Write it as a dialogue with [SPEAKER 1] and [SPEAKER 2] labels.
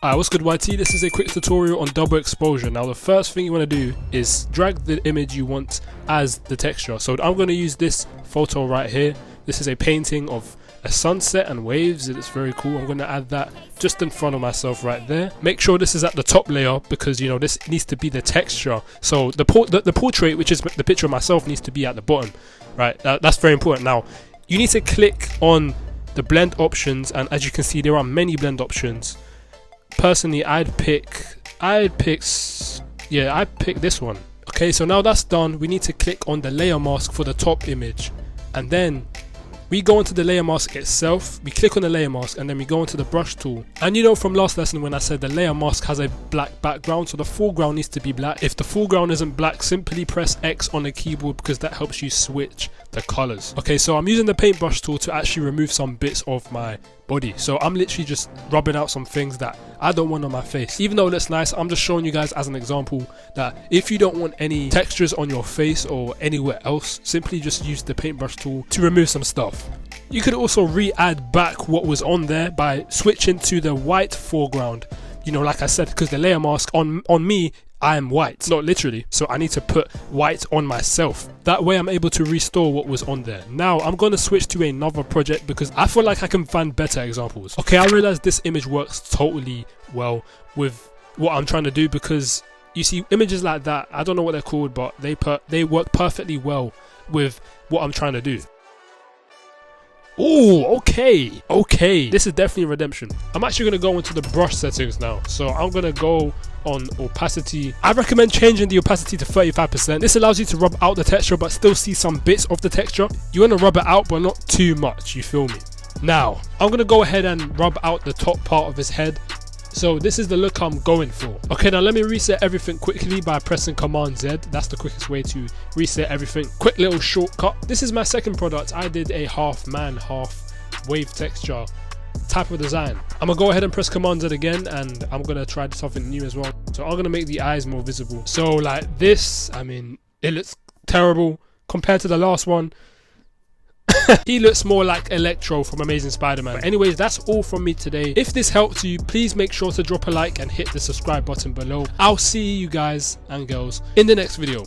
[SPEAKER 1] Alright, what's good YT? This is a quick tutorial on double exposure. Now the first thing you want to do is drag the image you want as the texture. So I'm going to use this photo right here. This is a painting of a sunset and waves. It's very cool. I'm going to add that just in front of myself right there. Make sure this is at the top layer because you know this needs to be the texture. So the portrait, which is the picture of myself, needs to be at the bottom, right? That's very important. Now you need to click on the blend options, and as you can see there are many blend options. Personally, I'd pick this one. Okay, so now that's done, we need to click on the layer mask for the top image, and then we go into the layer mask itself, we click on the layer mask, and then we go into the brush tool. And you know from last lesson when I said the layer mask has a black background, so the foreground needs to be black. If the foreground isn't black, simply press X on the keyboard because that helps you switch the colors. Okay, so I'm using the paintbrush tool to actually remove some bits of my body. So I'm literally just rubbing out some things that I don't want on my face. Even though it looks nice, I'm just showing you guys as an example that if you don't want any textures on your face or anywhere else, simply just use the paintbrush tool to remove some stuff. You could also re-add back what was on there by switching to the white foreground. You know, like I said, because the layer mask on me, I am white, not literally, so I need to put white on myself. That way I'm able to restore what was on there. Now I'm going to switch to another project because I feel like I can find better examples. Okay, I realize this image works totally well with what I'm trying to do because you see images like that, I don't know what they're called, but they work perfectly well with what I'm trying to do. Oh, okay, this is definitely redemption. I'm actually going to go into the brush settings now, so I'm going to go on opacity. I recommend changing the opacity to 35%. This allows you to rub out the texture but still see some bits of the texture. You want to rub it out but not too much, you feel me? Now I'm going to go ahead and rub out the top part of his head. So this is the look I'm going for. Okay, now let me reset everything quickly by pressing Command Z. That's the quickest way to reset everything. Quick little shortcut. This is my second product. I did a half man, half wave texture type of design. I'm gonna go ahead and press Command Z again, and I'm gonna try something new as well. So I'm gonna make the eyes more visible. So like this, I mean, it looks terrible compared to the last one. He looks more like Electro from Amazing Spider-Man. But anyways, that's all from me today. If this helped you, please make sure to drop a like and hit the subscribe button below. I'll see you guys and girls in the next video.